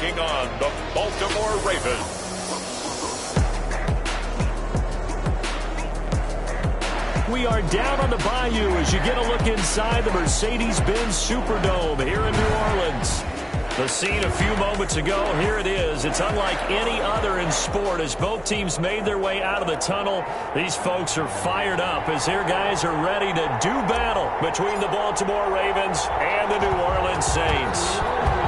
taking on the Baltimore Ravens. We are down on the bayou as you get a look inside the Mercedes-Benz Superdome here in New Orleans. The scene a few moments ago, here it is. It's unlike any other in sport as both teams made their way out of the tunnel. These folks are fired up as their guys are ready to do battle between the Baltimore Ravens and the New Orleans Saints.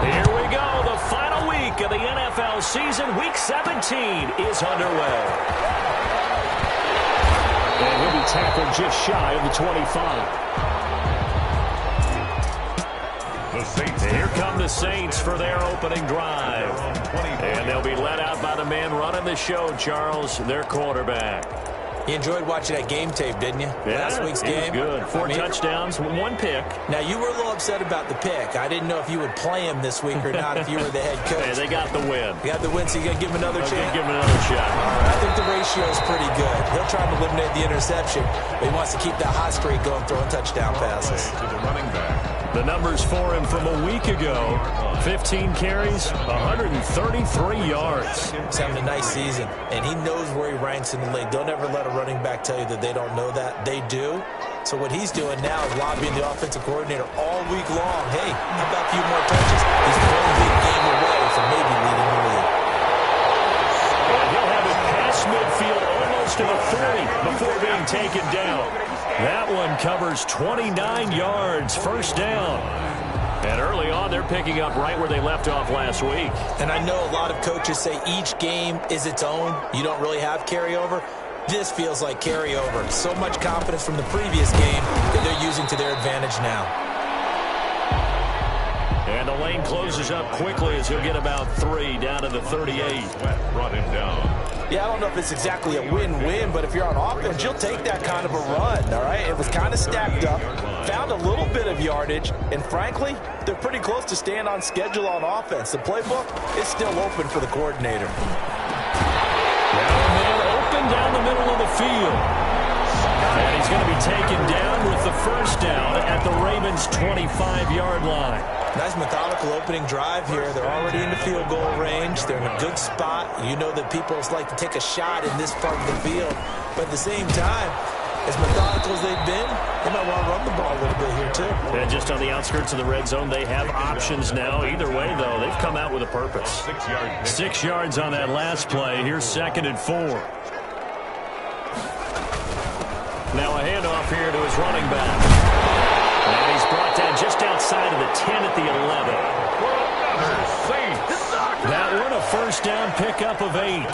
Here we go. The final week of the NFL season. Week 17 is underway. And he'll be tackled just shy of the 25. Here come the Saints for their opening drive. And they'll be led out by the man running the show, Charles, their quarterback. You enjoyed watching that game tape, didn't you? Yeah, Last week's game. Good. Four touchdowns, one pick. Now, you were a little upset about the pick. I didn't know if you would play him this week or not if you were the head coach. Hey, they got the win. You got the win, so you got to give him another chance? Give him another shot. All right, I think the ratio is pretty good. He'll try to eliminate the interception, but he wants to keep that hot streak going, throwing touchdown passes. To the running back. The numbers for him from a week ago, 15 carries, 133 yards. He's having a nice season, and he knows where he ranks in the league. Don't ever let a running back tell you that they don't know that. They do. So what he's doing now is lobbying the offensive coordinator all week long. Hey, how about a few more touches? He's one big game away from maybe leading the league. And he'll have it past midfield almost to the 30 before being taken down. That one covers 29 yards, first down. And early on, they're picking up right where they left off last week. And I know a lot of coaches say each game is its own. You don't really have carryover. This feels like carryover. So much confidence from the previous game that they're using to their advantage now. And the lane closes up quickly as he'll get about 3 down to the 38. Brought him down. Yeah, I don't know if it's exactly a win-win, but if you're on offense, you'll take that kind of a run, all right? It was kind of stacked up, found a little bit of yardage, and frankly, they're pretty close to staying on schedule on offense. The playbook is still open for the coordinator. Now a man open down the middle of the field. And he's going to be taken down with the first down at the Ravens' 25-yard line. Nice methodical opening drive here. They're already in the field goal range. They're in a good spot. You know that people like to take a shot in this part of the field. But at the same time, as methodical as they've been, they might want to run the ball a little bit here too. And just on the outskirts of the red zone, they have options now. Either way, though, they've come out with a purpose. 6 yards. 6 yards on that last play. Here's 2nd and 4. Now a handoff here to his running back. And he's brought down just outside of the 10 at the 11. That one, a first down pickup of 8.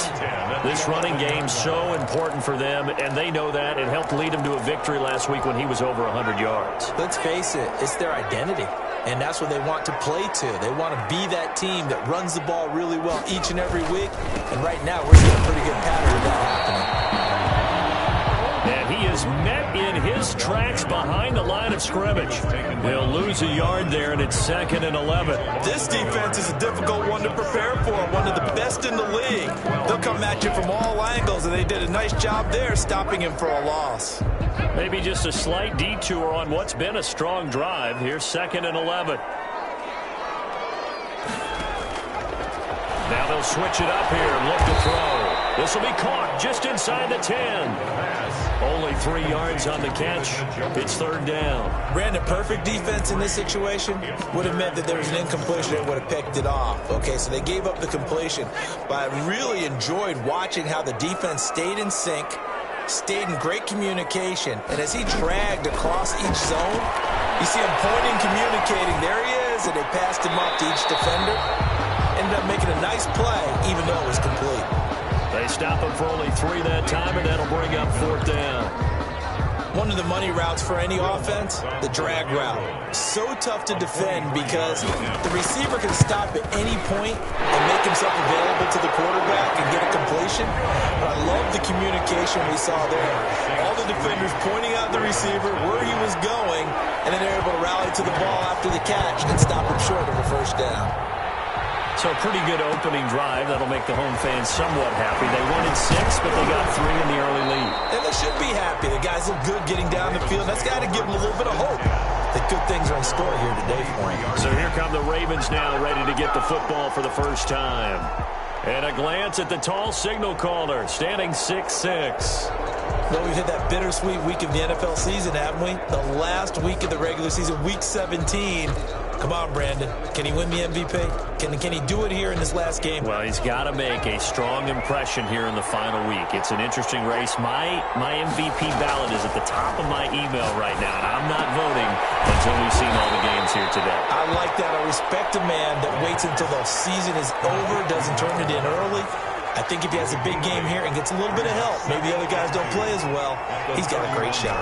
This running game's so important for them, and they know that. It helped lead them to a victory last week when he was over 100 yards. Let's face it, it's their identity, and that's what they want to play to. They want to be that team that runs the ball really well each and every week, and right now we're seeing a pretty good pattern of that happening. And he is met in his tracks behind the line of scrimmage. He'll lose a yard there, and it's 2nd and 11. This defense is a difficult one to prepare for, one of the best in the league. They'll come at you from all angles, and they did a nice job there stopping him for a loss. Maybe just a slight detour on what's been a strong drive. Here's 2nd and 11. Now they'll switch it up here and look to throw. This will be caught just inside the 10. Only 3 yards on the catch. It's 3rd down. Brandon, perfect defense in this situation would have meant that there was an incompletion and would have picked it off. Okay, so they gave up the completion. But I really enjoyed watching how the defense stayed in sync, stayed in great communication. And as he dragged across each zone, you see him pointing, communicating. There he is, and they passed him up to each defender. Ended up making a nice play, even though it was complete. They stop him for only 3 that time, and that'll bring up 4th down. One of the money routes for any offense, the drag route. So tough to defend because the receiver can stop at any point and make himself available to the quarterback and get a completion. But I love the communication we saw there. All the defenders pointing out the receiver, where he was going, and then they're able to rally to the ball after the catch and stop him short of a first down. So a pretty good opening drive. That'll make the home fans somewhat happy. They wanted 6, but they got 3 in the early lead. And they should be happy. The guys look good getting down the field. That's got to give them a little bit of hope. The good things are in store here today for him. So here come the Ravens now, ready to get the football for the first time. And a glance at the tall signal caller, standing 6'6". Well, we've hit that bittersweet week of the NFL season, haven't we? The last week of the regular season, week 17. Come on, Brandon. Can he win the MVP? Can he do it here in this last game? Well, he's got to make a strong impression here in the final week. It's an interesting race. My MVP ballot is at the top of my email right now, and I'm not voting until we've seen all the games here today. I like that. I respect a man that waits until the season is over, doesn't turn it in early. I think if he has a big game here and gets a little bit of help, maybe other guys don't play as well, he's got a great shot.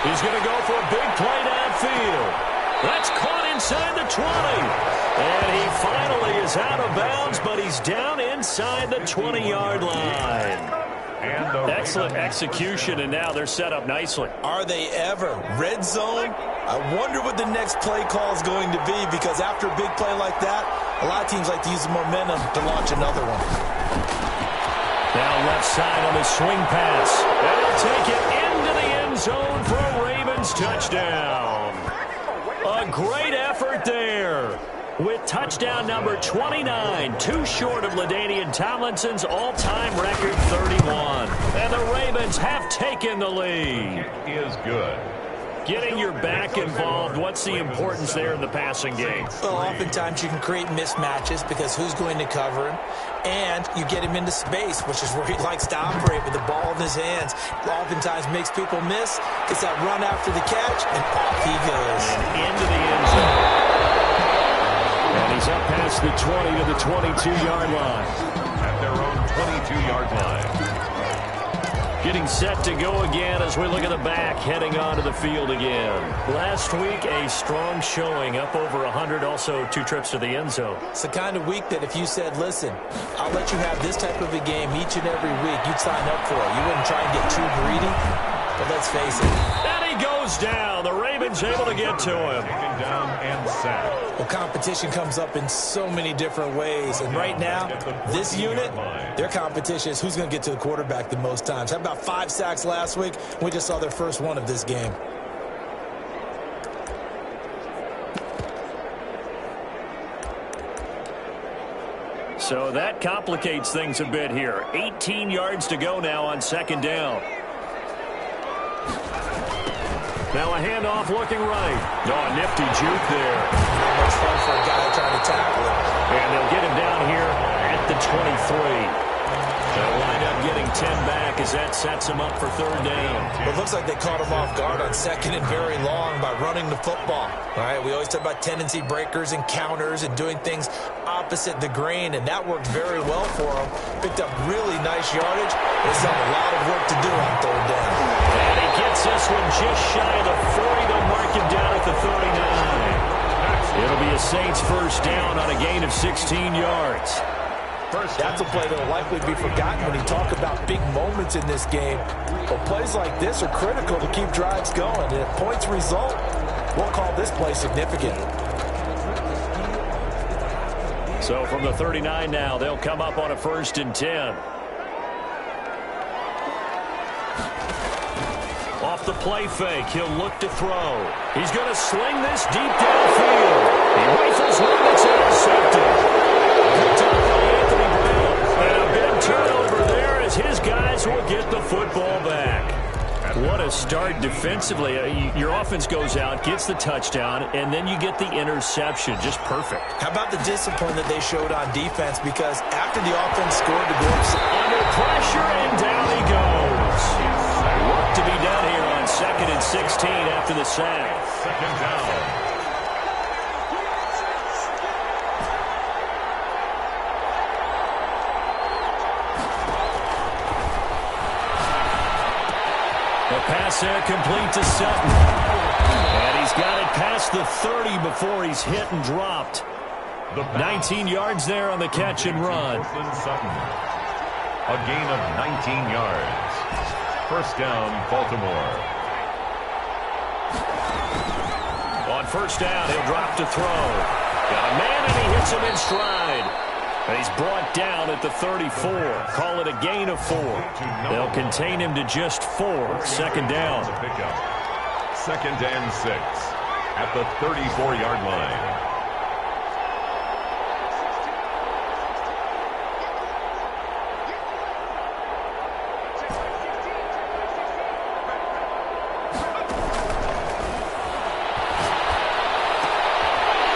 He's going to go for a big play downfield. That's caught inside the 20. And he finally is out of bounds, but he's down inside the 20-yard line. Excellent execution, and now they're set up nicely. Are they ever? Red zone? I wonder what the next play call is going to be, because after a big play like that, a lot of teams like to use the momentum to launch another one. Now left side on the swing pass. And he'll take it into the end zone for a Ravens touchdown. A great effort there. With touchdown number 29, too short of LaDainian Tomlinson's all-time record 31. And the Ravens have taken the lead. It is good. Getting your back involved, what's the importance there in the passing game? Well, oftentimes you can create mismatches because who's going to cover him? And you get him into space, which is where he likes to operate with the ball in his hands. Oftentimes makes people miss, gets that run after the catch, and off he goes. And into the end zone. And he's up past the 20 to the 22-yard line. At their own 22-yard line. Getting set to go again as we look at the back, heading onto the field again. Last week, a strong showing, up over 100, also 2 trips to the end zone. It's the kind of week that if you said, listen, I'll let you have this type of a game each and every week, you'd sign up for it. You wouldn't try and get too greedy, but let's face it. And he goes down. The Ravens able to get to him. Taken down and sacked. Well, competition comes up in so many different ways. And right now, this unit, their competition is who's going to get to the quarterback the most times. How about 5 sacks last week? We just saw their first one of this game. So that complicates things a bit here. 18 yards to go now on second down. Now a handoff looking right. Oh, a nifty juke there. Not much fun for a guy trying to tackle him. And they'll get him down here at the 23. They'll wind up getting 10 back as that sets him up for third down. Well, it looks like they caught him off guard on second and very long by running the football. All right, we always talk about tendency breakers and counters and doing things opposite the grain, and that worked very well for him. Picked up really nice yardage. There's a lot of work to do on third down. And he gets this one just shy of the 40. They'll mark him down at the 39. It'll be a Saints first down on a gain of 16 yards. That's a play that will likely be forgotten when you talk about big moments in this game. But plays like this are critical to keep drives going. And if points result, we'll call this play significant. So from the 39 now, they'll come up on a 1st and 10. Off the play fake, he'll look to throw. He's going to sling this deep downfield. He rifles one that's intercepted. Picked up by Anthony Brown. And a big turnover there as his guys will get the football back. What a start defensively. Your offense goes out, gets the touchdown, and then you get the interception. Just perfect. How about the discipline that they showed on defense? Because after the offense scored to go under pressure, and down he goes. Work to be done here on 2nd and 16 after the sack. Second down. The pass there complete to Sutton. And he's got it past the 30 before he's hit and dropped. 19 yards there on the catch and run. Sutton. A gain of 19 yards. First down, Baltimore. On first down, he'll drop to throw. Got a man, and he hits him in stride. And he's brought down at the 34. Call it a gain of 4. They'll contain him to just 4. Second down. Second and 6 at the 34-yard line.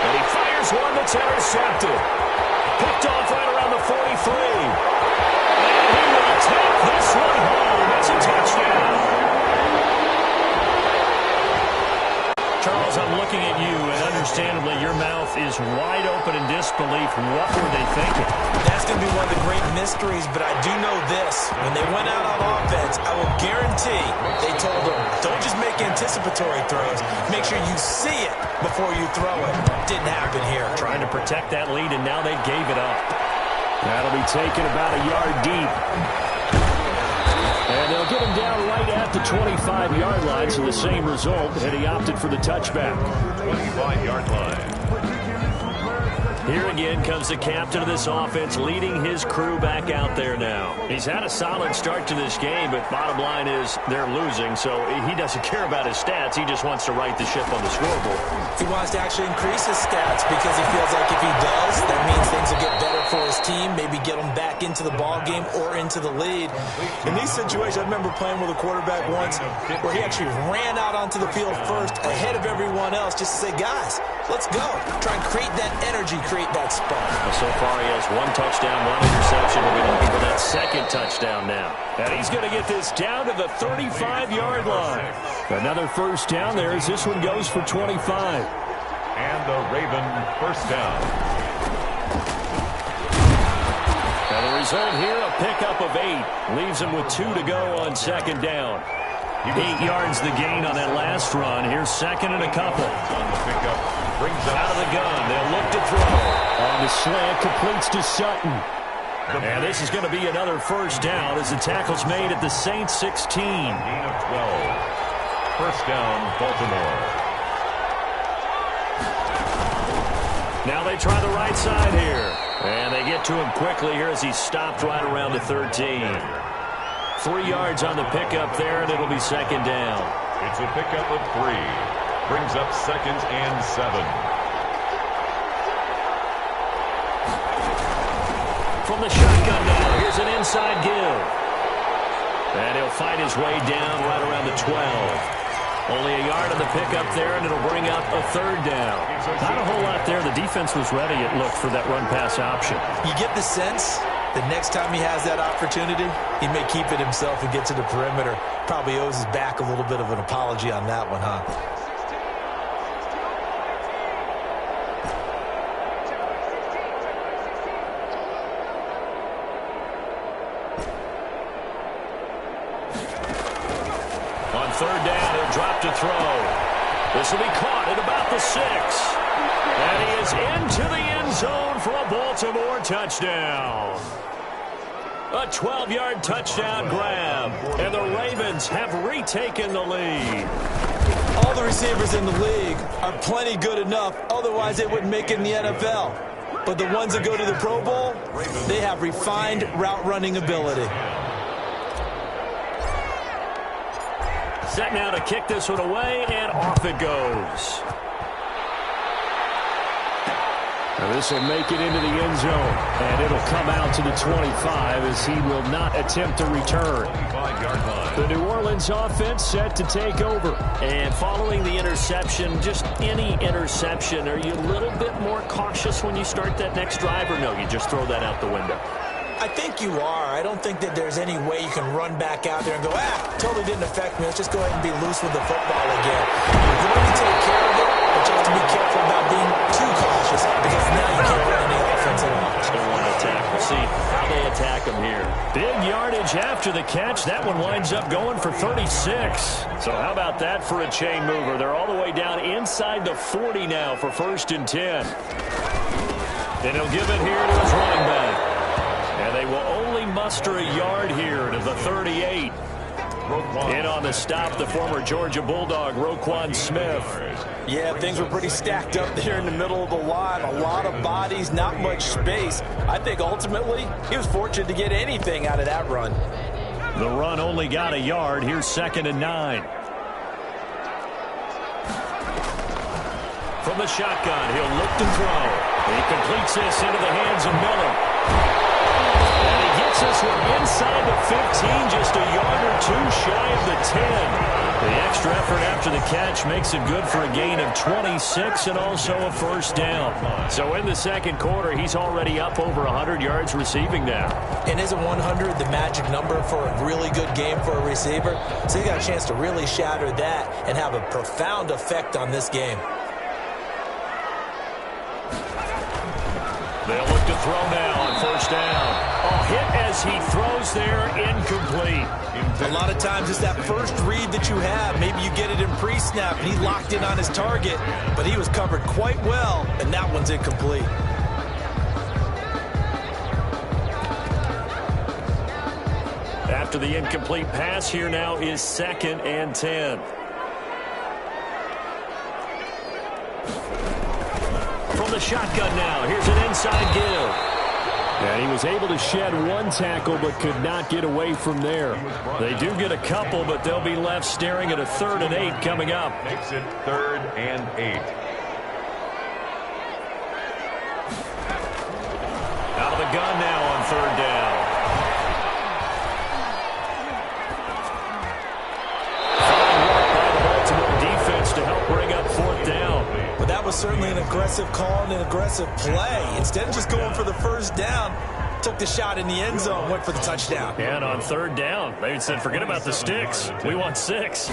And he fires one that's intercepted. Picked off right around the 43. And he will take this one home. It's a touchdown. Charles, I'm looking at you, and understandably your mouth is wide open in disbelief. What were they thinking? That's going to be one of the great mysteries, but I do know this. When they went out on offense, I will guarantee they told them, don't just make anticipatory throws. Make sure you see it before you throw it. Didn't happen here. Trying to protect that lead, and now they gave it up. That'll be taken about a yard deep. And they'll get him down right at the 25-yard line, so the same result, and he opted for the touchback. 25-yard line. Here again comes the captain of this offense, leading his crew back out there now. He's had a solid start to this game, but bottom line is they're losing, so he doesn't care about his stats. He just wants to right the ship on the scoreboard. He wants to actually increase his stats because he feels like if he does, that means things will get better for his team, maybe get him back into the ball game or into the lead. In these situations, I remember playing with a quarterback once where he actually ran out onto the field first ahead of everyone else just to say, guys, let's go. Try and create that energy, create that spark. So far, he has 1 touchdown, 1 interception. We'll be looking for that second touchdown now. And he's going to get this down to the 35-yard line. Another first down there as this one goes for 25. And the Raven first down. And the result here, a pickup of 8. Leaves him with 2 to go on second down. 8 yards the gain on that last run. Here's second and a couple. On the pickup, brings up out of the gun. They'll look to throw. On the slant, completes to Sutton. And this is going to be another first down as the tackle's made at the Saints 16. Gain of 12. First down, Baltimore. Now they try the right side here. And they get to him quickly here as he's stopped right around the 13. 3 yards on the pickup there, and it'll be second down. It's a pickup of 3. Brings up second and 7. From the shotgun now, here's an inside give. And he'll fight his way down right around the 12. Only a yard on the pickup there, and it'll bring up a third down. Not a whole lot there. The defense was ready, it looked, for that run-pass option. You get the sense the next time he has that opportunity, he may keep it himself and get to the perimeter. Probably owes his back a little bit of an apology on that one, huh? On third down, he'll drop to throw. This will be caught at about the 6. And he is into the end zone for a Baltimore touchdown. A 12-yard touchdown grab. And the Ravens have retaken the lead. All the receivers in the league are plenty good enough. Otherwise, they wouldn't make it in the NFL. But the ones that go to the Pro Bowl, they have refined route running ability. Set now to kick this one away, and off it goes. Now this will make it into the end zone, and it'll come out to the 25 as he will not attempt to return. The New Orleans offense set to take over. And following the interception, just any interception, are you a little bit more cautious when you start that next drive, or no, you just throw that out the window? I think you are. I don't think that there's any way you can run back out there and go, totally didn't affect me. Let's just go ahead and be loose with the football again. You're going to take care of it, but you have to be careful about being too cautious because now you can't run any offense at all. They want to attack. We'll see how they attack him here. Big yardage after the catch. That one winds up going for 36. So how about that for a chain mover? They're all the way down inside the 40 now for first and 10. And he'll give it here to his running back. And they will only muster a yard here to the 38. In on the stop, the former Georgia Bulldog, Roquan Smith. Yeah, things were pretty stacked up there in the middle of the line. A lot of bodies, not much space. I think ultimately he was fortunate to get anything out of that run. The run only got a yard. Here's 2nd and 9. From the shotgun, he'll look to throw. He completes this into the hands of Miller. And he gets this one inside the 15, just a yard or two shy of the 10. The extra effort after the catch makes it good for a gain of 26 and also a first down. So in the second quarter, he's already up over 100 yards receiving now. And isn't 100 the magic number for a really good game for a receiver? So he got a chance to really shatter that and have a profound effect on this game. They'll look to throw now on first down. A hit as he throws there, incomplete. A lot of times it's that first read that you have. Maybe you get it in pre-snap and he locked in on his target, but he was covered quite well, and that one's incomplete. After the incomplete pass, here now is 2nd and 10. From the shotgun now, here's an inside give. And he was able to shed one tackle but could not get away from there. They do get a couple, but they'll be left staring at a 3rd and 8 coming up. Makes it 3rd and 8. Out of the gun now on 3rd down. Fine work by the Baltimore defense to help bring up 4th down. But that was certainly an aggressive call and an aggressive play. Instead of just going for the first down, took the shot in the end zone, went for the touchdown. And on 3rd down, they said, forget about the sticks. We want 6.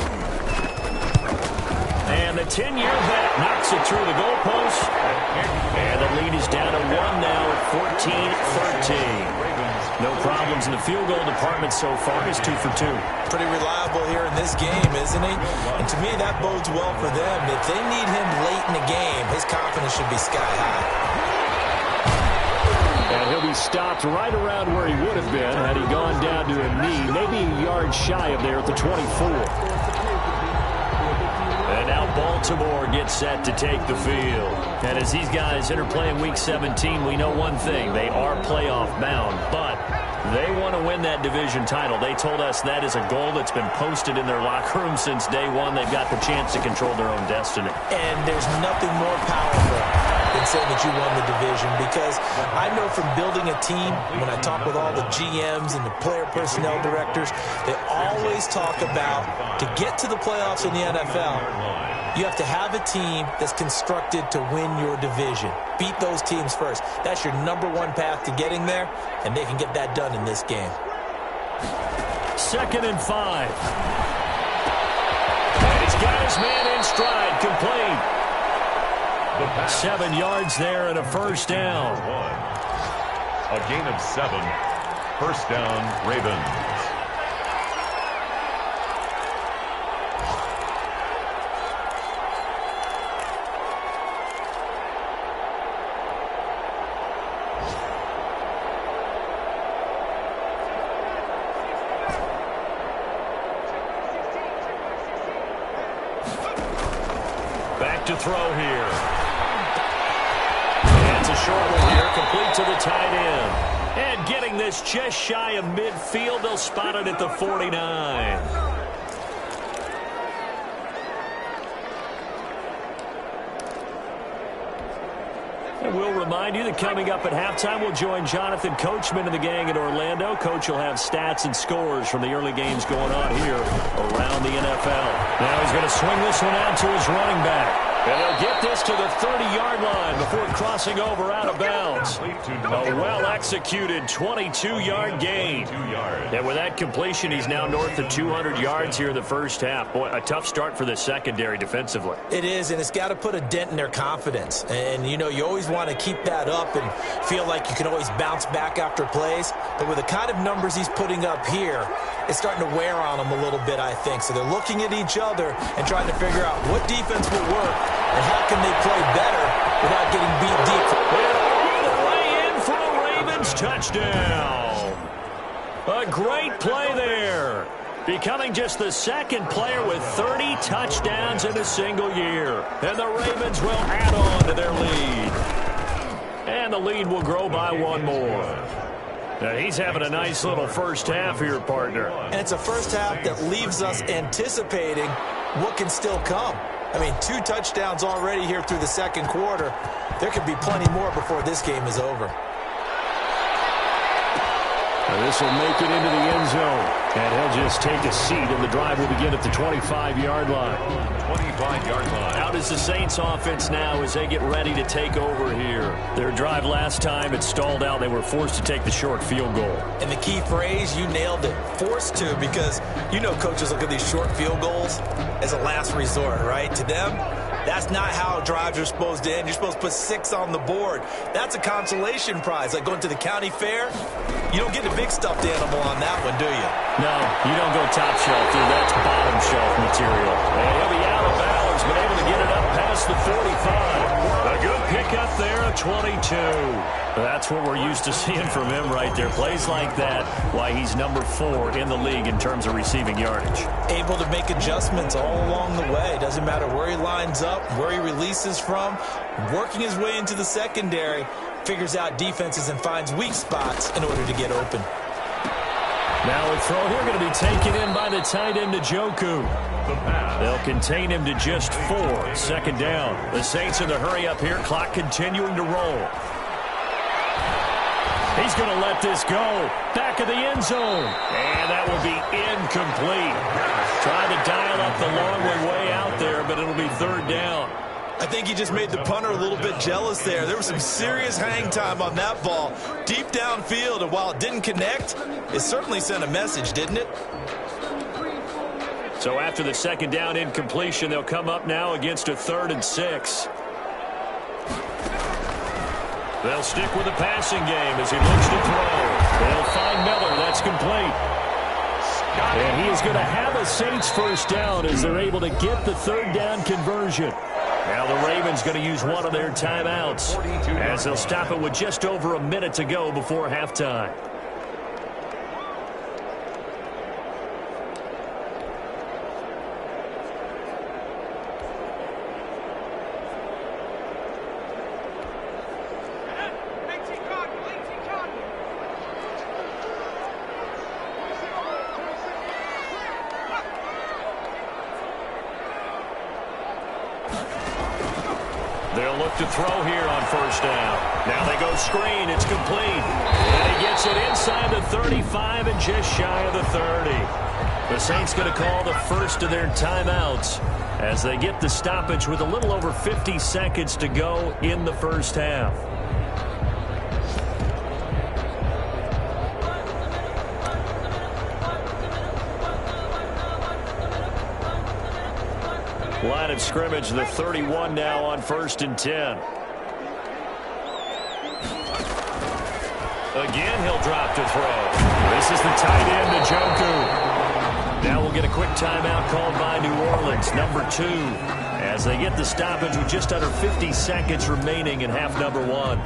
And the 10-year vet knocks it through the goalpost. And the lead is down to 1 now at 14-13. No problems in the field goal department so far. He's 2 for 2. Pretty reliable here in this game, isn't he? And to me, that bodes well for them. If they need him late in the game, his confidence should be sky high. And he'll be stopped right around where he would have been had he gone down to a knee, maybe a yard shy of there at the 24. And now Baltimore gets set to take the field. And as these guys enter playing Week 17, we know one thing. They are playoff bound, but they want to win that division title. They told us that is a goal that's been posted in their locker room since day one. They've got the chance to control their own destiny. And there's nothing more powerful than saying that you won the division, because I know from building a team, when I talk with all the GMs and the player personnel directors, they always talk about to get to the playoffs in the NFL, you have to have a team that's constructed to win your division. Beat those teams first. That's your #1 path to getting there, and they can get that done in this game. 2nd and 5. And he's got his man in stride, complete. 7 yards there and a first down. A gain of 7. First down, Ravens. Back to throw here. It's a short one here, complete to the tight end. And getting this just shy of midfield, they'll spot it at the 49. And we'll remind you that coming up at halftime, we'll join Jonathan Coachman and the gang in Orlando. Coach will have stats and scores from the early games going on here around the NFL. Now he's going to swing this one out to his running back. And they'll get this to the 30-yard line before crossing over out of bounds. A well-executed 22-yard gain. And with that completion, he's now north of 200 yards here in the first half. Boy, a tough start for the secondary defensively. It is, and it's got to put a dent in their confidence. And, you know, you always want to keep that up and feel like you can always bounce back after plays. But with the kind of numbers he's putting up here, it's starting to wear on them a little bit, I think. So they're looking at each other and trying to figure out what defense will work and how can they play better without getting beat deep. And all the way in for a Ravens touchdown. A great play there. becoming just the second player with 30 touchdowns in a single year. And the Ravens will add on to their lead. And the lead will grow by one more. Now he's having a nice little first half here, partner. And it's a first half that leaves us anticipating what can still come. I mean, 2 touchdowns already here through the second quarter. There could be plenty more before this game is over. This will make it into the end zone. And he'll just take a seat, and the drive will begin at the 25-yard line. 25-yard line. Out is the Saints offense now as they get ready to take over here. Their drive last time, it stalled out. They were forced to take the short field goal. And the key phrase, you nailed it, forced to, because you know coaches look at these short field goals as a last resort, right? To them, that's not how drives are supposed to end. You're supposed to put 6 on the board. That's a consolation prize. Like going to the county fair, you don't get a big stuffed animal on that one, do you? No, you don't go top shelf, dude. That's bottom shelf material. And he'll be out of bounds, but able to get it up past the 45. A good pickup there, a 22. That's what we're used to seeing from him right there. Plays like that, why he's number 4 in the league in terms of receiving yardage. Able to make adjustments all along the way. Doesn't matter where he lines up, where he releases from. Working his way into the secondary, figures out defenses and finds weak spots in order to get open. Now a throw here going to be taken in by the tight end, Njoku. They'll contain him to just 4. Second down. The Saints in the hurry up here. Clock continuing to roll. He's going to let this go. Back of the end zone. And that will be incomplete. Trying to dial up the long way out there, but it'll be third down. I think he just made the punter a little bit jealous there. There was some serious hang time on that ball. Deep downfield, and while it didn't connect, it certainly sent a message, didn't it? So after the second down incompletion, they'll come up now against a 3rd and 6. They'll stick with the passing game as he looks to throw. They'll find Miller. That's complete. And he is going to have a Saints first down as they're able to get the third down conversion. Now the Ravens going to use one of their timeouts as they'll stop it with just over a minute to go before halftime. They'll look to throw here on first down. Now they go screen. It's complete. And he gets it inside the 35 and just shy of the 30. The Saints going to call the first of their timeouts as they get the stoppage with a little over 50 seconds to go in the first half. Line of scrimmage, the 31 now on 1st and 10. Again, he'll drop to throw. This is the tight end, Njoku. Now we'll get a quick timeout called by New Orleans, number 2, as they get the stoppage with just under 50 seconds remaining in half number 1.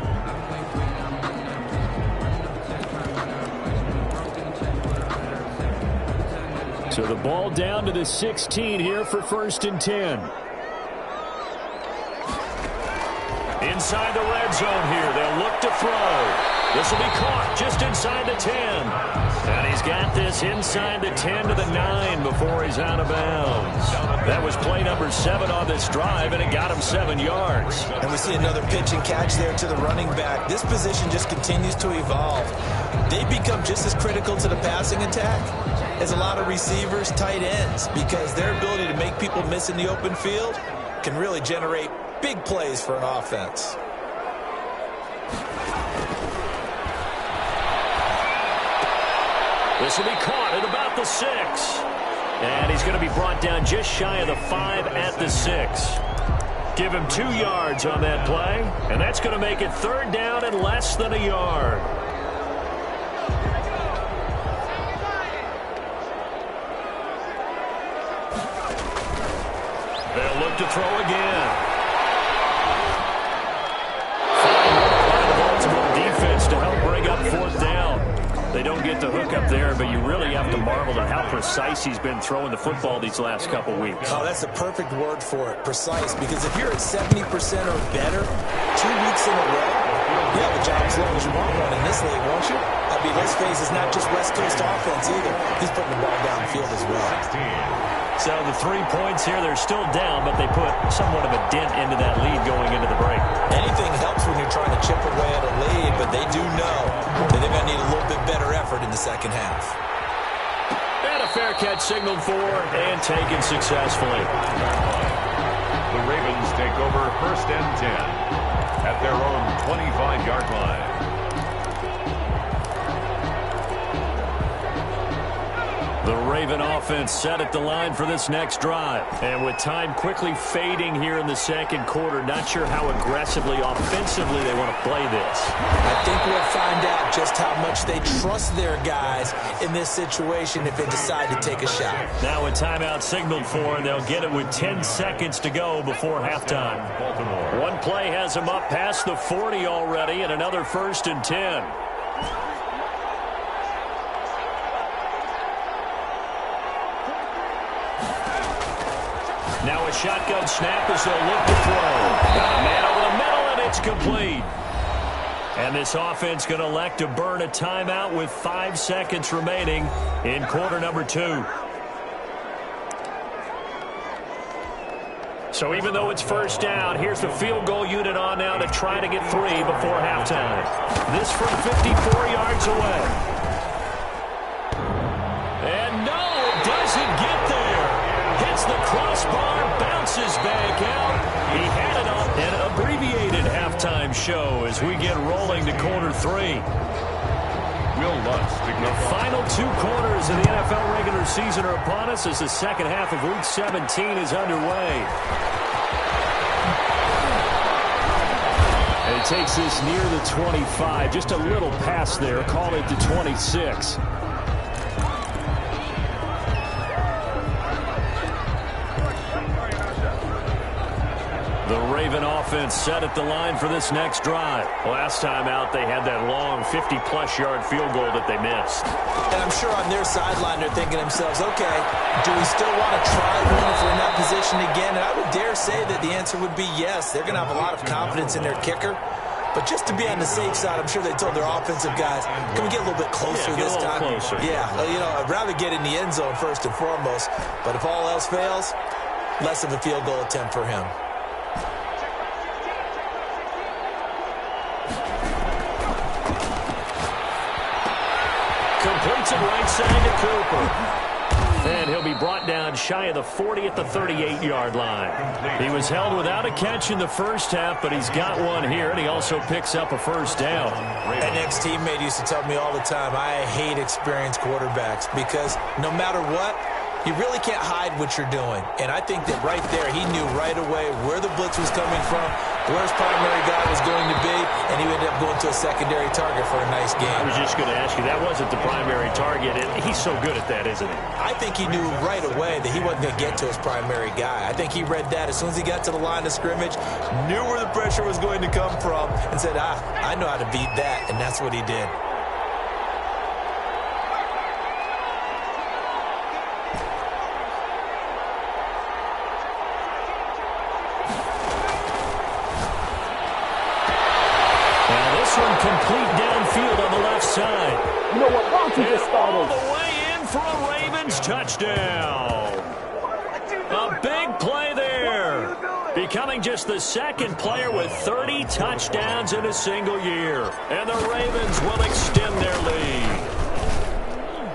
So the ball down to the 16 here for 1st and 10. Inside the red zone here. They'll look to throw. This will be caught just inside the 10. And he's got this inside the 10 to the 9 before he's out of bounds. That was play number 7 on this drive, and it got him 7 yards. And we see another pitch and catch there to the running back. This position just continues to evolve. They become just as critical to the passing attack as a lot of receivers, tight ends, because their ability to make people miss in the open field can really generate big plays for an offense. This will be caught at about the 6. And he's going to be brought down just shy of the 5 at the 6. Give him 2 yards on that play, and that's going to make it third down and less than a yard. They'll look to throw again. Fine work by the Baltimore defense to help bring up 4th down. They don't get the hookup up there, but you really have to marvel at how precise he's been throwing the football these last couple weeks. Oh, that's a perfect word for it, precise, because if you're at 70% or better 2 weeks in a row, you have a job as long as you want one in this league, won't you? I mean, let's face it, it's not just West Coast offense either. He's putting the ball downfield as well. So the 3 points here, they're still down, but they put somewhat of a dent into that lead going into the break. Anything helps when you're trying to chip away at a lead, but they do know that they're going to need a little bit better effort in the second half. And a fair catch signaled for and taken successfully. The Ravens take over 1st and 10 at their own 25-yard line. The Raven offense set at the line for this next drive. And with time quickly fading here in the second quarter, not sure how aggressively, offensively they want to play this. I think we'll find out just how much they trust their guys in this situation if they decide to take a shot. Now a timeout signaled for, and they'll get it with 10 seconds to go before halftime. Baltimore. One play has them up past the 40 already, and another 1st and 10. Now a shotgun snap as they'll look to throw. Got a man over the middle, and it's complete. And this offense going to elect to burn a timeout with 5 seconds remaining in quarter number 2. So even though it's 1st down, here's the field goal unit on now to try to get 3 before halftime. This from 54 yards away. And no, it doesn't get there. Hits the crossbar, bounces back out. He had it on an abbreviated halftime show as we get rolling to quarter 3. Will Lutz to The final 2 quarters of the NFL regular season are upon us as the second half of Week 17 is underway. And he takes this near the 25, just a little past there, call it the 26. The Raven offense set at the line for this next drive. Last time out, they had that long 50-plus yard field goal that they missed. And I'm sure on their sideline they're thinking to themselves, okay, do we still want to try going if we're in that position again? And I would dare say that the answer would be yes. They're going to have a lot of confidence in their kicker. But just to be on the safe side, I'm sure they told their offensive guys, can we get a little bit closer this time? Closer. Yeah, you know, I'd rather get in the end zone first and foremost. But if all else fails, less of a field goal attempt for him. Completes it right side to Cooper. And he'll be brought down shy of the 40 at the 38-yard line. He was held without a catch in the first half, but he's got one here, and he also picks up a 1st down. An ex-teammate used to tell me all the time, I hate experienced quarterbacks because no matter what, you really can't hide what you're doing. And I think that right there, he knew right away where the blitz was coming from, where his primary guy was going to be, and he ended up going to a secondary target for a nice game. I was just going to ask you, that wasn't the primary target. He's so good at that, isn't he? I think he knew right away that he wasn't going to get to his primary guy. I think he read that as soon as he got to the line of scrimmage, knew where the pressure was going to come from, and said, I know how to beat that, and that's what he did. Complete downfield on the left side. You know what? Why don't you just start all the way in for a Ravens touchdown. A big play there. Becoming just the 2nd player with 30 touchdowns in a single year. And the Ravens will extend their lead.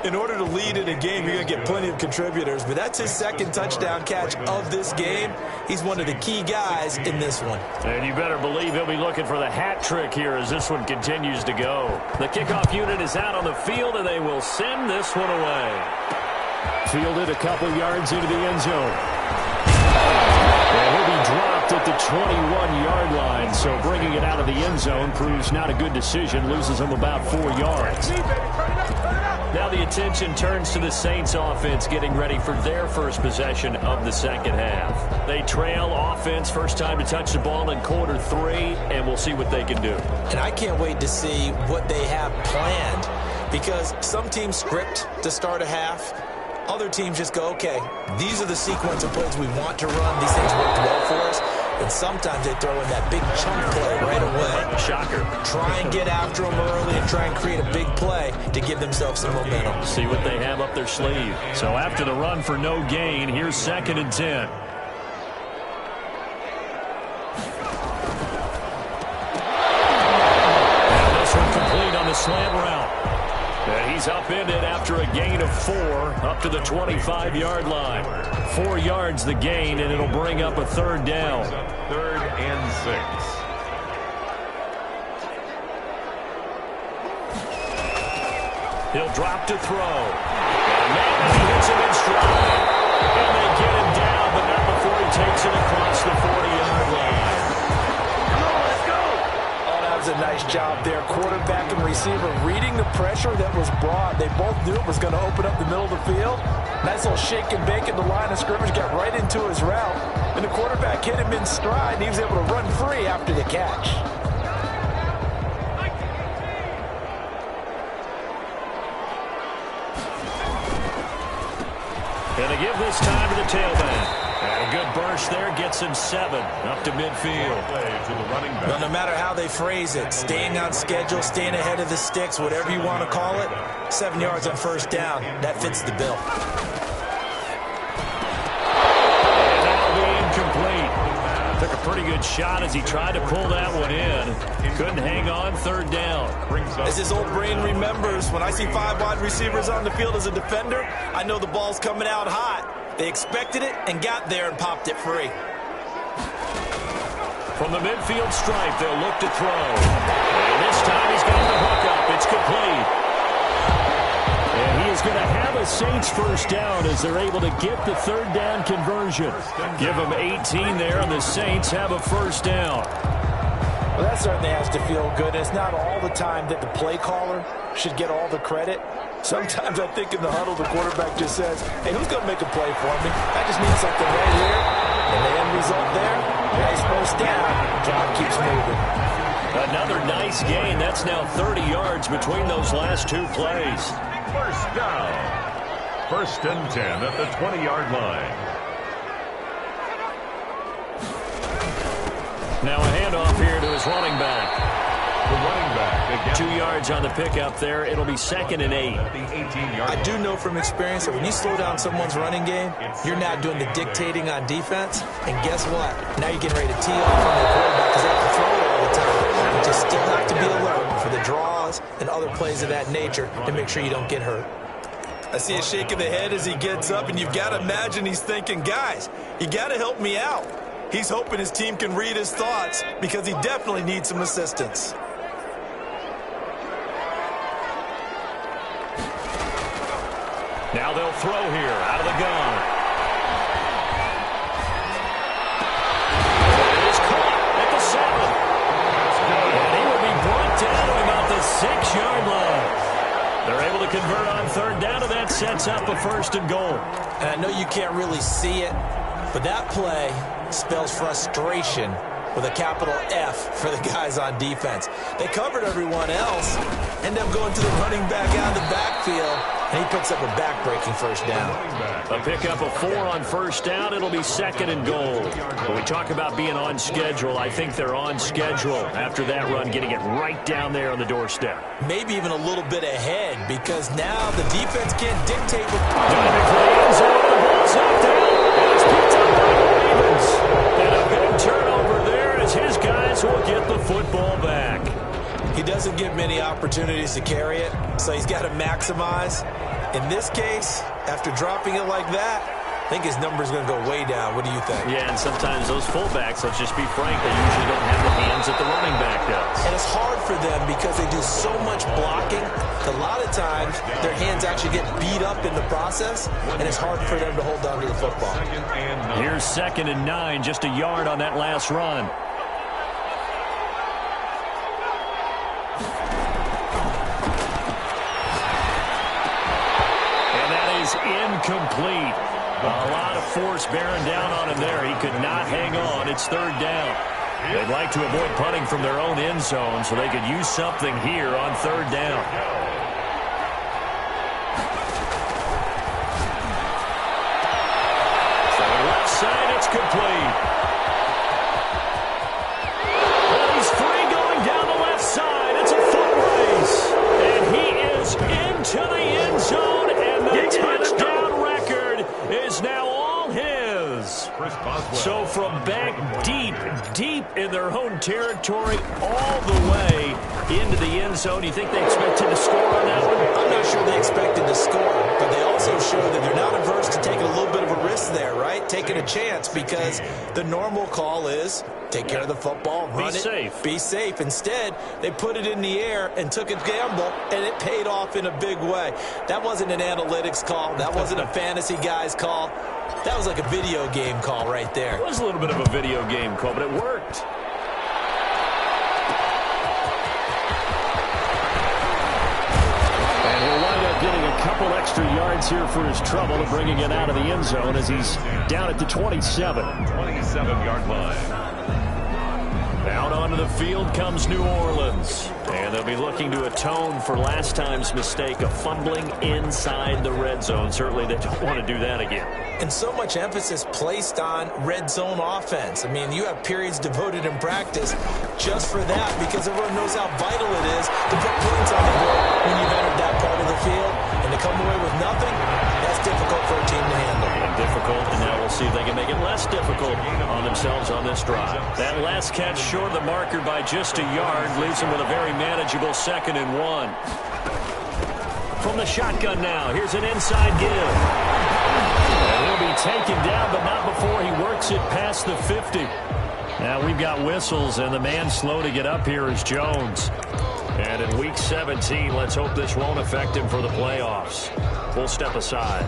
In order to lead in a game, you're going to get plenty of contributors, but that's his 2nd touchdown catch of this game. He's one of the key guys in this one. And you better believe he'll be looking for the hat trick here as this one continues to go. The kickoff unit is out on the field, and they will send this one away. Fielded a couple yards into the end zone. And he'll be dropped at the 21-yard line, so bringing it out of the end zone proves not a good decision, loses him about 4 yards. Now the attention turns to the Saints offense getting ready for their first possession of the second half. They trail offense, first time to touch the ball in quarter 3, and we'll see what they can do. And I can't wait to see what they have planned because some teams script to start a half. Other teams just go, okay, these are the sequence of plays we want to run. These things worked well for us. And sometimes they throw in that big chunk play right away. Shocker. Try and get after them early and try and create a big play to give themselves some momentum. See what they have up their sleeve. So after the run for no gain, here's 2nd and 10. Now this one complete on the slant route. And he's upended after a gain of 4 up to the 25-yard line. 4 yards the gain, and it'll bring up a 3rd down. 3rd and 6. He'll drop to throw. And Manning hits him in stride. And they get him down, but not before he takes it across the 40-yard line. A nice job there. Quarterback and receiver reading the pressure that was brought. They both knew it was going to open up the middle of the field. Nice little shake and bake at the line of scrimmage. Got right into his route. And the quarterback hit him in stride. And he was able to run free after the catch. And they give this time to the tailback. And a good burst there gets him 7 up to midfield. Well, no matter how they phrase it, staying on schedule, staying ahead of the sticks, whatever you want to call it, 7 yards on 1st down, that fits the bill. And that'll be incomplete. Took a pretty good shot as he tried to pull that one in. Couldn't hang on 3rd down. As his old brain remembers, when I see 5 wide receivers on the field as a defender, I know the ball's coming out hot. They expected it and got there and popped it free. From the midfield stripe, they'll look to throw. And this time he's got the hook up. It's complete. And he is going to have a Saints 1st down as they're able to get the 3rd down conversion. Give them 18 there, and the Saints have a 1st down. Well, that certainly has to feel good. It's not all the time that the play caller should get all the credit. Sometimes I think in the huddle, the quarterback just says, hey, who's going to make a play for me? That just means something right here. And the end result there, nice 1st down. Job keeps moving. Another nice gain. That's now 30 yards between those last 2 plays. 1st down. 1st and 10 at the 20-yard line. Now a handoff here to his running back. The running back again. 2 yards on the pickup there. It'll be 2nd and 8. At the 18-yard I do know from experience that when you slow down someone's running game, you're now doing the dictating on defense. And guess what? Now you're getting ready to tee off on the quarterback because they have to throw it all the time. But you still have to be alert for the draws and other plays of that nature to make sure you don't get hurt. I see a shake of the head as he gets up, and you've got to imagine he's thinking, guys, you got to help me out. He's hoping his team can read his thoughts because he definitely needs some assistance. Now they'll throw here out of the gun. It is caught at the 7. And he will be brought down to about the 6-yard line. They're able to convert on 3rd down, and that sets up a 1st and goal. And I know you can't really see it, but that play spells frustration with a capital F for the guys on defense. They covered everyone else, end up going to the running back out of the backfield, and he picks up a back-breaking 1st down. A pickup of 4 on 1st down. It'll be 2nd and goal. When we talk about being on schedule, I think they're on schedule after that run, getting it right down there on the doorstep. Maybe even a little bit ahead, because now the defense can't dictate what... Diving for the end zone, the ball's knocked down, and it's picked up by the Ravens. And a big turnover there as his guys will get the football back. He doesn't get many opportunities to carry it, so he's got to maximize. In this case, after dropping it like that, I think his number's going to go way down. What do you think? Yeah, and sometimes those fullbacks, let's just be frank, they usually don't have the hands that the running back does. And it's hard for them because they do so much blocking. A lot of times, their hands actually get beat up in the process, and it's hard for them to hold on to the football. Here's 2nd and 9, just a yard on that last run. Incomplete. A lot of force bearing down on him there. He could not hang on. It's 3rd down. They'd like to avoid punting from their own end zone so they could use something here on 3rd down. complete. And he's free going down the left side. It's a foot race. And he is into the end zone, and the touchdown record is now all his. So from back deep in their own territory, all the way into the end zone, you think they expected to score on that one? I'm not sure they expected to score, but they also show that they're not averse to taking a little bit of a risk there, right? Taking a chance, because the normal call is take care of the football, run it, be safe. Instead, they put it in the air and took a gamble, and it paid off in a big way. That wasn't an analytics call. That wasn't a fantasy guy's call. That was like a video game call right there. It was a little bit of a video game call, but it worked. And he'll wind up getting a couple extra yards here for his trouble and bringing it out of the end zone as he's down at the 27. 27-yard line. Out onto the field comes New Orleans. And they'll be looking to atone for last time's mistake of fumbling inside the red zone. Certainly they don't want to do that again. And so much emphasis placed on red zone offense. I mean, you have periods devoted in practice just for that, because everyone knows how vital it is to put points on the board when you've entered that part of the field. And to come away with nothing, that's difficult for a team to handle. And difficult, and now we'll see if they can make it less difficult on themselves on this drive. That last catch short of the marker by just a yard leaves them with a very manageable 2nd and 1. From the shotgun now, here's an inside give. And he'll be taken down, but not before he works it past the 50. Now we've got whistles, and the man slow to get up here is Jones. And in Week 17, let's hope this won't affect him for the playoffs. We'll step aside.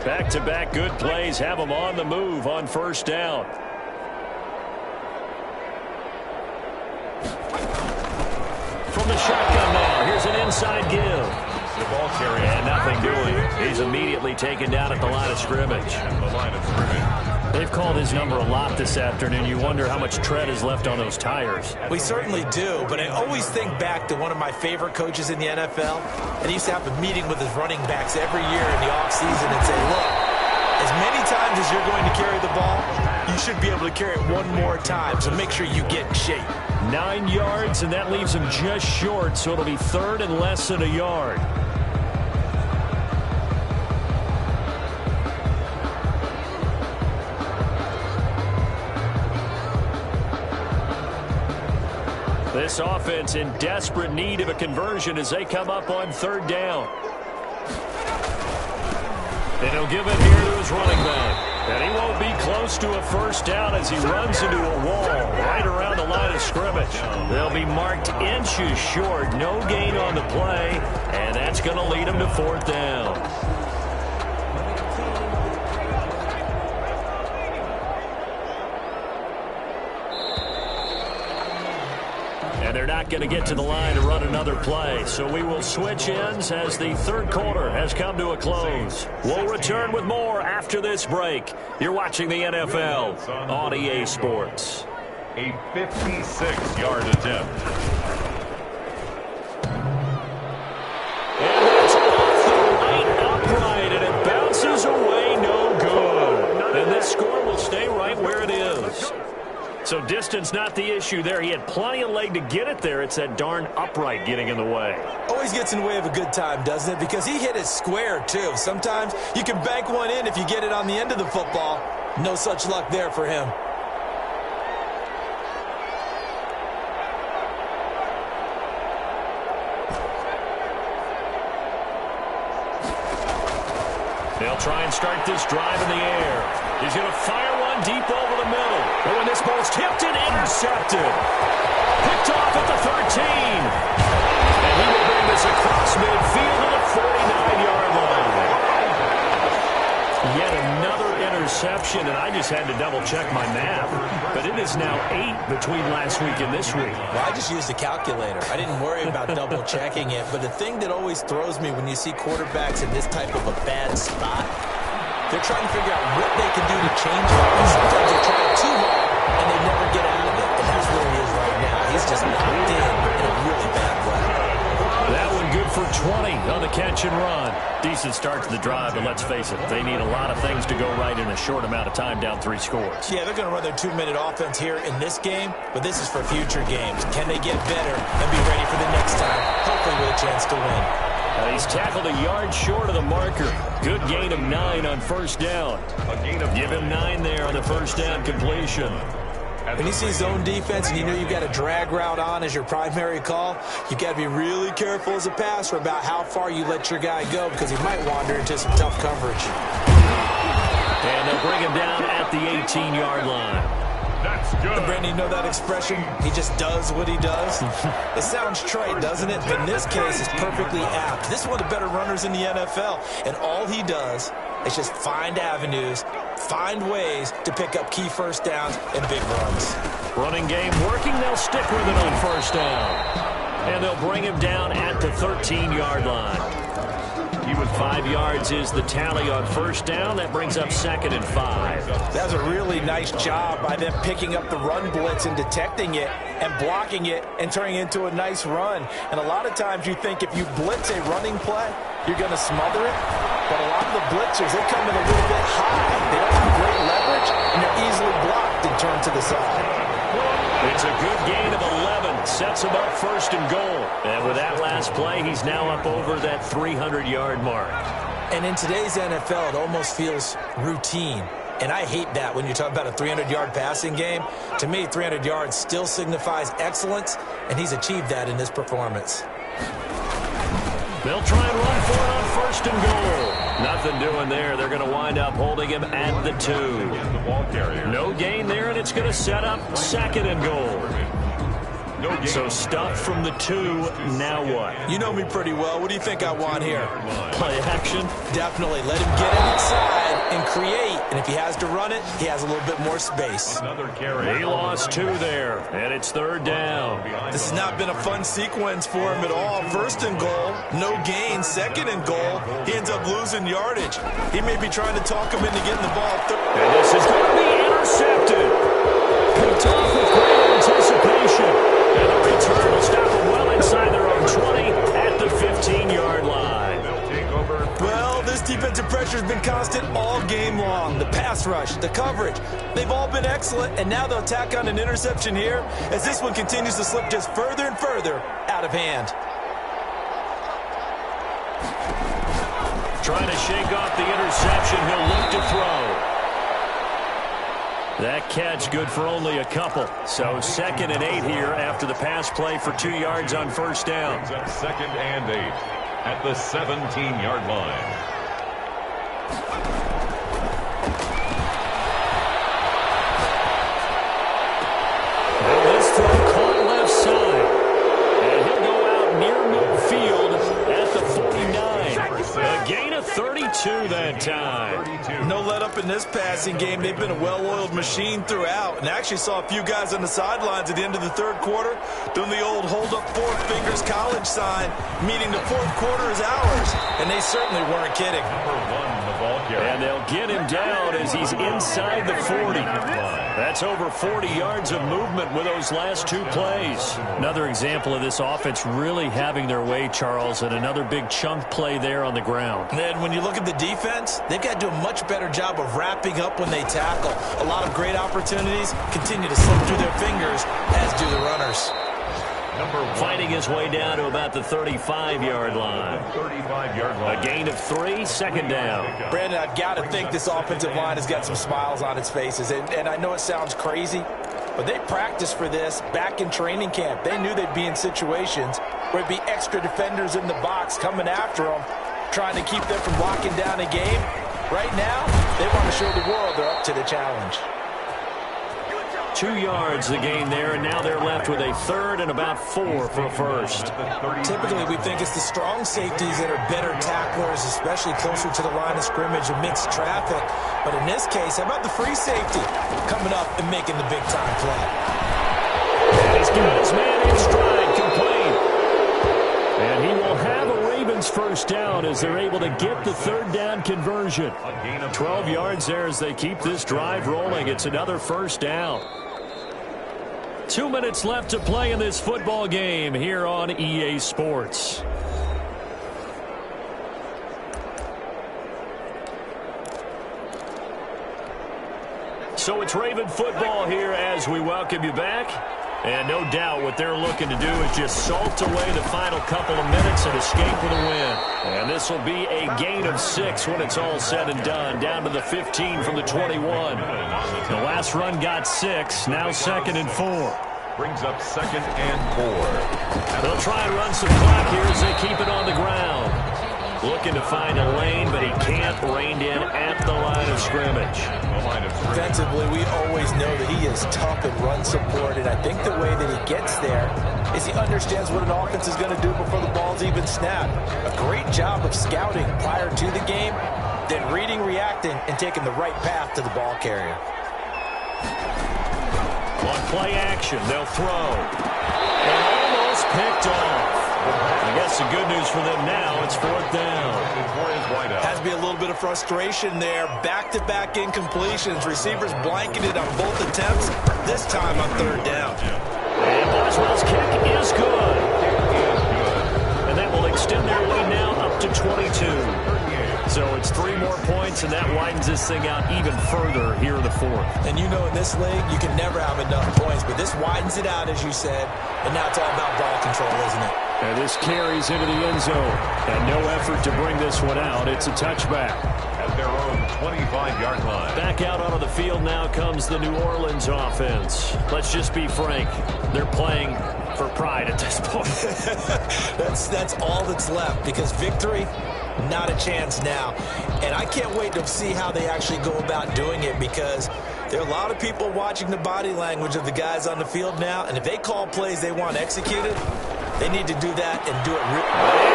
Back-to-back good plays have him on the move on first down. From the shotgun now, here's an inside give. The ball carrier. And nothing doing. He's immediately taken down at the line of scrimmage. They've called his number a lot this afternoon. You wonder how much tread is left on those tires. We certainly do, but I always think back to one of my favorite coaches in the NFL, and he used to have a meeting with his running backs every year in the offseason and say, look, as many times as you're going to carry the ball, you should be able to carry it one more time, so make sure you get in shape. 9 yards, and that leaves him just short, so it'll be 3rd and less than a yard. This offense in desperate need of a conversion as they come up on 3rd down. And he'll give it here to his running back. And he won't be close to a first down as he runs into a wall right around the line of scrimmage. They'll be marked inches short. No gain on the play, and that's going to lead him to 4th down. They're not going to get to the line to run another play, so we will switch ends as the 3rd quarter has come to a close. We'll return with more after this break. You're watching the NFL on EA Sports. A 56-yard attempt. And that's off the right upright, and it bounces away no good. And this score will stay right where it is. So distance not the issue there. He had plenty of leg to get it there. It's that darn upright getting in the way. Always gets in the way of a good time, doesn't it? Because he hit it square, too. Sometimes you can bank one in if you get it on the end of the football. No such luck there for him. They'll try and start this drive in the air. He's going to fire one deep over the middle. But when this ball's tipped and intercepted. Picked off at the 13. And he will bring this across midfield to the 49-yard line. Yet another interception, and I just had to double-check my math. But it is now 8 between last week and this week. Well, I just used a calculator. I didn't worry about double-checking it. But the thing that always throws me when you see quarterbacks in this type of a bad spot, they're trying to figure out what they can do to change it. And sometimes they try it too hard, and they never get out of it. And that's where he is right now. He's just locked in a really bad way. That one good for 20 on the catch. decent start to the drive, but let's face it, they need a lot of things to go right in a short amount of time, down 3 scores. Yeah, they're going to run their 2-minute offense here in this game, but this is for future games. Can they get better and be ready for the next time, hopefully with a chance to win? He's tackled a yard short of the marker. Good gain of 9 on first down. Give him 9 there on the first down completion. When you see zone defense and you know you've got a drag route on as your primary call, you've got to be really careful as a passer about how far you let your guy go because he might wander into some tough coverage. And they'll bring him down at the 18-yard line. That's good. Brandon, you know that expression? He just does what he does. It sounds trite, doesn't it? But in this case, it's perfectly apt. This is one of the better runners in the NFL, and all he does is just find avenues, find ways to pick up key first downs and big runs. Running game working. They'll stick with it on first down. And they'll bring him down at the 13-yard line. 5 yards is the tally on first down. That brings up 2nd and 5. That was a really nice job by them picking up the run blitz and detecting it and blocking it and turning it into a nice run. And a lot of times you think if you blitz a running play, you're going to smother it. But a lot of the blitzers, they come in a little bit high. They don't have great leverage, and they're easily blocked and turned to the side. It's a good gain of 11. Sets him up 1st and goal. And with that last play, he's now up over that 300-yard mark. And in today's NFL, it almost feels routine. And I hate that when you're talking about a 300-yard passing game. To me, 300 yards still signifies excellence, and he's achieved that in this performance. They'll try and run for it on 1st and goal. Nothing doing there. They're going to wind up holding him at the 2. No gain there, and it's going to set up 2nd and goal. So stuff from the 2. Now what? You know me pretty well. What do you think I want here? Play action? Definitely. Let him get it inside and create. And if he has to run it, he has a little bit more space. Another carry. He lost 2 there, and it's 3rd down. This has not been a fun sequence for him at all. 1st and goal, no gain. 2nd and goal, he ends up losing yardage. He may be trying to talk him into getting the ball. And this is going to be intercepted. Picked off with great anticipation. And the return will stop them well inside their own 20 at the 15-yard line. They'll take over. Well, this defensive pressure has been constant all game long. The pass rush, the coverage, they've all been excellent, and now they'll tack on an interception here as this one continues to slip just further and further out of hand. Trying to shake off the interception. He'll look to throw. That catch good for only a couple. So 2nd and 8 here after the pass play for 2 yards on first down. Brings up 2nd and 8 at the 17-yard line. Well, this throw caught left side. And he'll go out near midfield at the 49. A gain of 32 that time. No let up in this passing game. They've been a well-oiled machine throughout. And I actually saw a few guys on the sidelines at the end of the 3rd quarter doing the old hold up 4 fingers college sign, meaning the 4th quarter is ours. And they certainly weren't kidding. Number 1, the ball carrier. And they'll get him down as he's inside the 40. That's over 40 yards of movement with those last 2 plays. Another example of this offense really having their way, Charles, and another big chunk play there on the ground. And then when you look at the defense, they've got to do a much better job of wrapping up when they tackle. A lot of great opportunities continue to slip through their fingers, as do the runners. Number 1. Fighting his way down to about the 35-yard line. 35-yard line. A gain of 3, 2nd down. Brandon, I've got to think this offensive line has got some smiles on its faces. And I know it sounds crazy, but they practiced for this back in training camp. They knew they'd be in situations where it'd be extra defenders in the box coming after them, trying to keep them from locking down a game. Right now, they want to show the world they're up to the challenge. 2 yards the gain there, and now they're left with a 3rd and about 4 for a first. Typically, we think it's the strong safeties that are better tacklers, especially closer to the line of scrimmage amidst traffic. But in this case, how about the free safety coming up and making the big-time play? And he's got his man in stride, complete. And he will have a Ravens first down as they're able to get the 3rd down conversion. 12 yards there as they keep this drive rolling. It's another first down. 2 minutes left to play in this football game here on EA Sports. So it's Raven football here as we welcome you back. And no doubt what they're looking to do is just salt away the final couple of minutes and escape with a win. And this will be a gain of 6 when it's all said and done, down to the 15 from the 21. The last run got 6, now 2nd and 4. Brings up 2nd and 4. They'll try and run some clock here as they keep it on the ground. Looking to find a lane, but he can't. Reined in at the line of scrimmage. Defensively, we always know that he is tough in run support, and I think the way that he gets there is he understands what an offense is going to do before the ball's even snapped. A great job of scouting prior to the game, then reading, reacting, and taking the right path to the ball carrier. On play action, they'll throw. And almost picked off. I guess the good news for them now, it's 4th down. Has to be a little bit of frustration there. Back-to-back incompletions. Receivers blanketed on both attempts, this time on 3rd down. And Boswell's kick is good. And that will extend their lead now up to 22. So it's 3 more points, and that widens this thing out even further here in the 4th. And you know in this league, you can never have enough points, but this widens it out, as you said, and now it's all about ball control, isn't it? And this carries into the end zone. And no effort to bring this one out. It's a touchback. At their own 25-yard line. Back out onto the field now comes the New Orleans offense. Let's just be frank. They're playing for pride at this point. That's all that's left, because victory, not a chance now. And I can't wait to see how they actually go about doing it, because there are a lot of people watching the body language of the guys on the field now, and if they call plays they want executed, they need to do that and do it and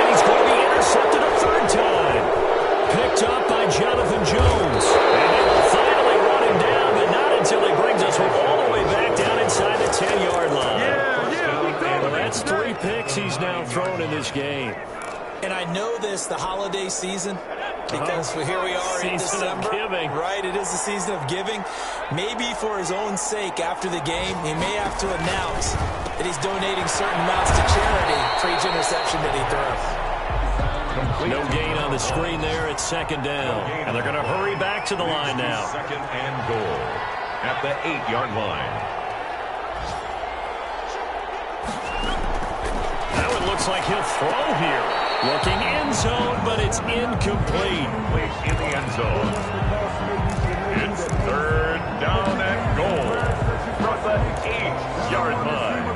he's going to be intercepted a 3rd time. Picked up by Jonathan Jones. And they will finally run him down, but not until he brings us all the way back down inside the 10-yard line. Well, that's 3 picks he's now thrown in this game. And I know this, the holiday season, because here we are in December. Giving. Right, it is the season of giving. Maybe for his own sake after the game, he may have to announce that he's donating certain amounts to charity for each interception that he throws. No gain on the screen there. It's 2nd down. And they're going to hurry back to the line now. 2nd and goal at the 8-yard line. Now it looks like he'll throw here. Looking end zone, but it's incomplete. In the end zone. It's 3rd down and goal from the 8-yard line.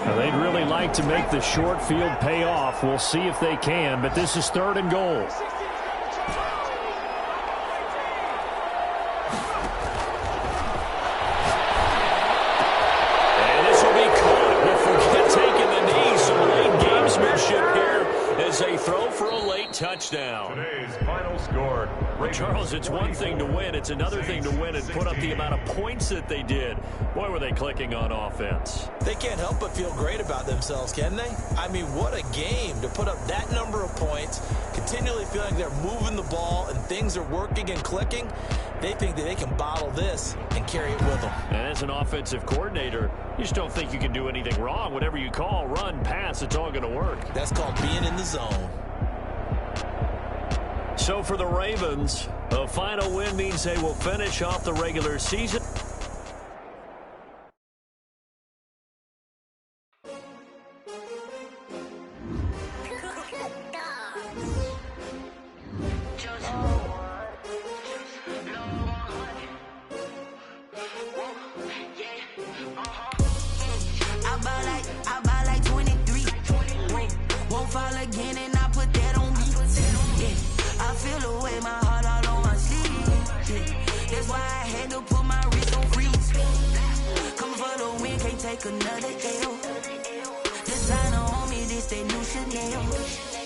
Now they'd really like to make the short field pay off. We'll see if they can, but this is 3rd and goal. And this will be caught. We'll forget taking the knee. Some late gamesmanship here as they throw for a late touchdown. Today's final score. Well, Charles, it's one thing to win. It's another thing to win and put up the amount of points that they did. Boy, were they clicking on offense. They can't help but feel great about themselves, can they? I mean, what a game to put up that number of points, continually feeling they're moving the ball and things are working and clicking. They think that they can bottle this and carry it with them. And as an offensive coordinator, you just don't think you can do anything wrong. Whatever you call, run, pass, it's all going to work. That's called being in the zone. So for the Ravens, a final win means they will finish off the regular season. I buy like 23. Won't fall again and I put that on me. Yeah, I feel the way, my heart all on my sleeve. Yeah, that's why I had to put my wrist on freeze. Come for the win, can't take another L. Designer on me, this that new Chanel.